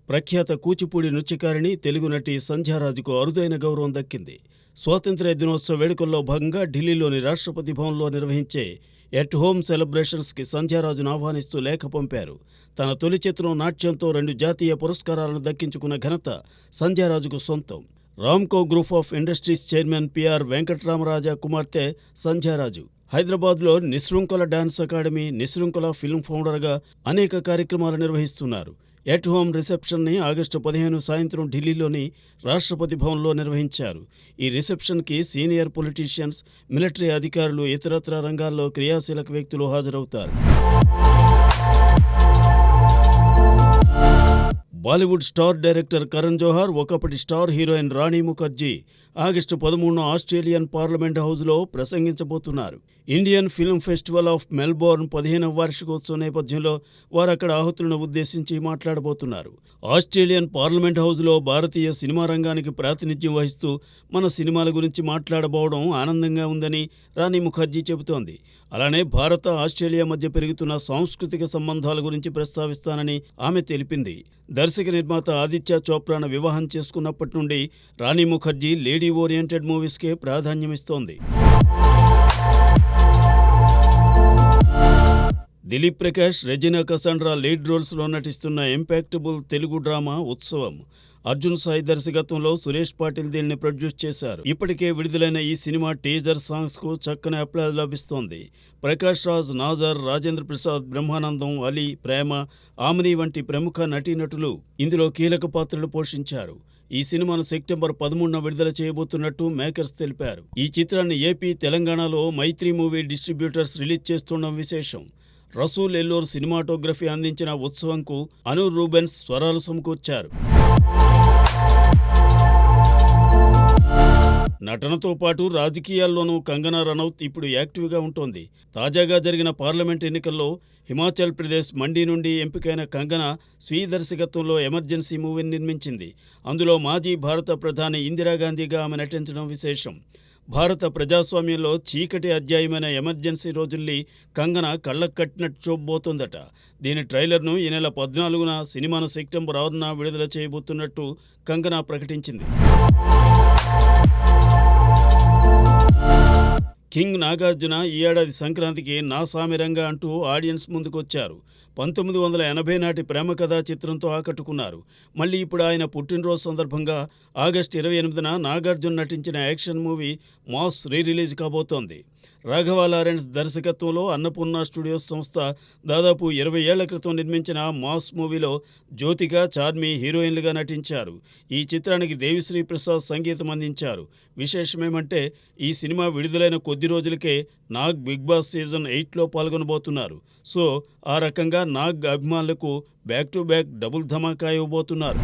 ప్రఖ్యాత కూచిపూడి నృత్యకారిణి తెలుగు నటి సంధ్యారాజుకు అరుదైన గౌరవం దక్కింది. స్వాతంత్ర్య దినోత్సవ వేడుకల్లో భాగంగా ఢిల్లీలోని రాష్ట్రపతి భవన్లో నిర్వహించే ఎట్ హోమ్ సెలబ్రేషన్స్కి సంధ్యారాజును ఆహ్వానిస్తూ లేఖ పంపారు. తన తొలి చిత్రం నాట్యంతో 2 జాతీయ పురస్కారాలను దక్కించుకున్న ఘనత సంధ్యారాజుకు సొంతం. Ramco group of industries chairman PR Venkatramaraja కుమార్తె సంధ్యారాజు. హైదరాబాద్లో Nishrinkhala dance academy, Nishrinkhala film ఫౌండర్గా అనేక కార్యక్రమాలు నిర్వహిస్తున్నారు. ఎట్ హోమ్ రిసెప్షన్ని ఆగస్టు 15 సాయంత్రం ఢిల్లీలోని రాష్ట్రపతి భవన్లో నిర్వహించారు. ఈ రిసెప్షన్కి సీనియర్ పొలిటీషియన్స్, మిలిటరీ అధికారులు, ఇతరత్రా రంగాల్లో క్రియాశీలక వ్యక్తులు హాజరవుతారు. బాలీవుడ్ స్టార్ డైరెక్టర్ కరణ్ జోహార్, ఒకప్పటి star heroine Rani Mukherjee August 13న ఆస్ట్రేలియన్ పార్లమెంట్ హౌజ్లో ప్రసంగించబోతున్నారు. Indian film festival of Melbourne 15వ వార్షికోత్సవం నేపథ్యంలో వారక్కడ ఆహుతులను ఉద్దేశించి మాట్లాడబోతున్నారు. ఆస్ట్రేలియన్ పార్లమెంట్ హౌజ్లో భారతీయ సినిమా రంగానికి ప్రాతినిధ్యం వహిస్తూ మన సినిమాల గురించి మాట్లాడబోవడం ఆనందంగా ఉందని రాణి ముఖర్జీ చెబుతోంది. అలానే భారత, ఆస్ట్రేలియా మధ్య పెరుగుతున్న సాంస్కృతిక సంబంధాల గురించి ప్రస్తావిస్తానని ఆమె తెలిపింది. దర్శక నిర్మాత ఆదిత్య చోప్రాను వివాహం చేసుకున్నప్పటి నుండి రాణి ముఖర్జీ లేడీ ఓరియంటెడ్ మూవీస్కే ప్రాధాన్యమిస్తోంది. దిలీప్ ప్రకాష్, రెజినా కసాండ్రా లీడ్ రోల్స్లో నటిస్తున్న ఇంపాక్టబుల్ తెలుగు డ్రామా ఉత్సవం. అర్జున్ సాయి దర్శకత్వంలో సురేష్ పాటిల్ దీనిని ప్రొడ్యూస్ చేశారు. ఇప్పటికే విడుదలైన ఈ సినిమా టీజర్ సాంగ్స్కు చక్కని అప్లాజ్ లభిస్తోంది. ప్రకాష్ రాజ్, నాజర్, రాజేంద్ర ప్రసాద్, బ్రహ్మానందం, అలీ, ప్రేమ, ఆమిని వంటి ప్రముఖ నటీనటులు ఇందులో కీలక పాత్రలు పోషించారు. ఈ సినిమాను సెప్టెంబర్ 13న విడుదల చేయబోతున్నట్టు మేకర్స్ తెలిపారు. ఈ చిత్రాన్ని ఏపీ, తెలంగాణలో మైత్రి మూవీ డిస్ట్రిబ్యూటర్స్ రిలీజ్ చేస్తుండడం విశేషం. రసూల్ ఎల్లోర్ సినిమాటోగ్రఫీ అందించిన ఉత్సవంకు అనూర్ రూబెన్స్ స్వరాలు సమకూర్చారు. నటనతో పాటు రాజకీయాల్లోనూ కంగనా రనౌత్ ఇప్పుడు యాక్టివ్గా ఉంటోంది. తాజాగా జరిగిన పార్లమెంట్ ఎన్నికల్లో హిమాచల్ ప్రదేశ్ మండి నుండి ఎంపికైన కంగనా స్వీయ దర్శకత్వంలో ఎమర్జెన్సీ మూవీని నిర్మించింది. అందులో మాజీ భారత ప్రధాని ఇందిరాగాంధీగా ఆమె నటించడం విశేషం. భారత ప్రజాస్వామ్యంలో చీకటి అధ్యాయమైన ఎమర్జెన్సీ రోజుల్ని కంగనా కళ్ళకు కట్టినట్టు చూపబోతోందట. దీని ట్రైలర్ను ఈ నెల 14న, సినిమాను సెప్టెంబర్ 6న విడుదల చేయబోతున్నట్టు కంగనా ప్రకటించింది. కింగ్ నాగార్జున ఈ ఏడాది సంక్రాంతికి నా సామిరంగా అంటూ ఆడియన్స్ ముందుకొచ్చారు. 1980 నాటి ప్రేమ కథా చిత్రంతో ఆకట్టుకున్నారు. మళ్ళీ ఇప్పుడు ఆయన పుట్టినరోజు సందర్భంగా ఆగస్టు 28న నాగార్జున నటించిన యాక్షన్ మూవీ మాస్ రిలీజ్ కాబోతోంది. రాఘవ లారెన్స్ దర్శకత్వంలో అన్నపూర్ణ స్టూడియోస్ సంస్థ దాదాపు 20 ఏళ్ల క్రితం నిర్మించిన మాస్ మూవీలో జ్యోతిక, చార్మి హీరోయిన్లుగా నటించారు. ఈ చిత్రానికి దేవిశ్రీ ప్రసాద్ సంగీతం అందించారు. విశేషమేమంటే ఈ సినిమా విడుదలైన కొద్ది రోజులకే నాగ్ బిగ్ బాస్ సీజన్ 8లో పాల్గొనబోతున్నారు. సో ఆ రకంగా నాగ్ అభిమానులకు బ్యాక్ టు బ్యాక్ డబుల్ ధమాకా ఇవ్వబోతున్నారు.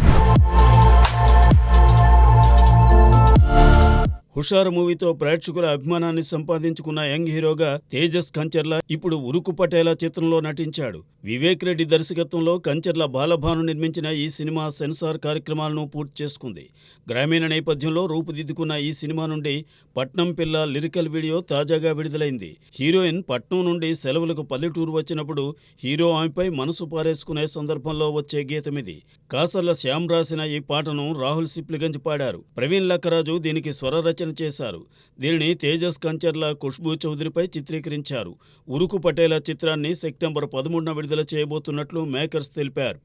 హుషారు మూవీతో ప్రేక్షకుల అభిమానాన్ని సంపాదించుకున్న యంగ్ హీరోగా తేజస్ కంచర్ల ఇప్పుడు ఉరుకు పటేలా చిత్రంలో నటించాడు. వివేక్ రెడ్డి దర్శకత్వంలో కంచర్ల బాలభాను నిర్మించిన ఈ సినిమా సెన్సార్ కార్యక్రమాలను పూర్తి చేసుకుంది. గ్రామీణ నేపథ్యంలో రూపుదిద్దుకున్న ఈ సినిమా నుండి పట్నం పిల్ల లిరికల్ వీడియో తాజాగా విడుదలైంది. హీరోయిన్ పట్నం నుండి సెలవులకు పల్లెటూరు వచ్చినప్పుడు హీరో ఆమెపై మనసు పారేసుకునే సందర్భంలో వచ్చే గీతమిది. కాసర్ల శ్యామ్ రాసిన ఈ పాటను రాహుల్ సిప్లిగంజ్ పాడారు. ప్రవీణ్ లక్కరాజు దీనికి స్వరరచన చేశారు. దీనిని తేజస్ కంచర్ల, ఖుష్బూ చౌదరిపై చిత్రీకరించారు. ఉరుకు పటేలా చిత్రాన్ని సెప్టెంబర్ 13న విడుదల చేయబోతున్నట్లు మేకర్స్ తెలిపారు.